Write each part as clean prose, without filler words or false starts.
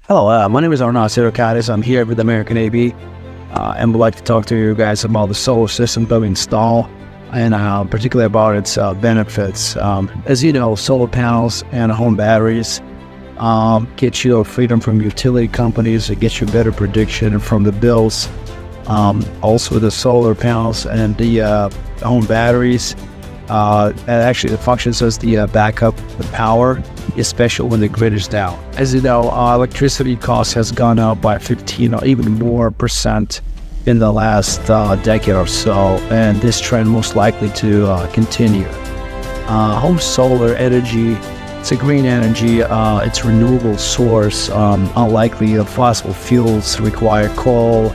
Hello, my name is Arnaud Sirikadis. I'm here with American AV, and would like to talk to you guys about the solar system that we install, and particularly about its benefits. As you know, solar panels and home batteries get you freedom from utility companies. It gets you better prediction from the bills. Also, the solar panels and the home batteries, actually it functions as the backup, the power, especially when the grid is down. As you know, electricity cost has gone up by 15 or even more percent in the last decade or so, and this trend most likely to continue. Home solar energy, it's a green energy, it's a renewable source, unlikely fossil fuels require coal,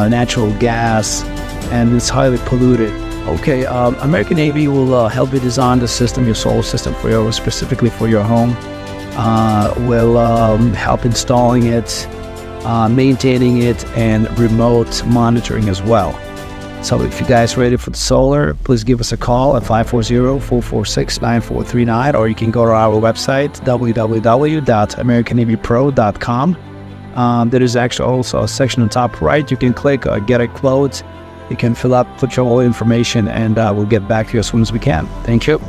natural gas, and it's highly polluted. Okay, American AV will help you design the system, your solar system, specifically for your home. We'll help installing it, maintaining it, and remote monitoring as well. So if you guys are ready for the solar, please give us a call at 540-446-9439, or you can go to our website, www.americanavpro.com. There is actually also a section on top right. You can click get a quote. You can fill out, put your whole information, and we'll get back to you as soon as we can. Thank you.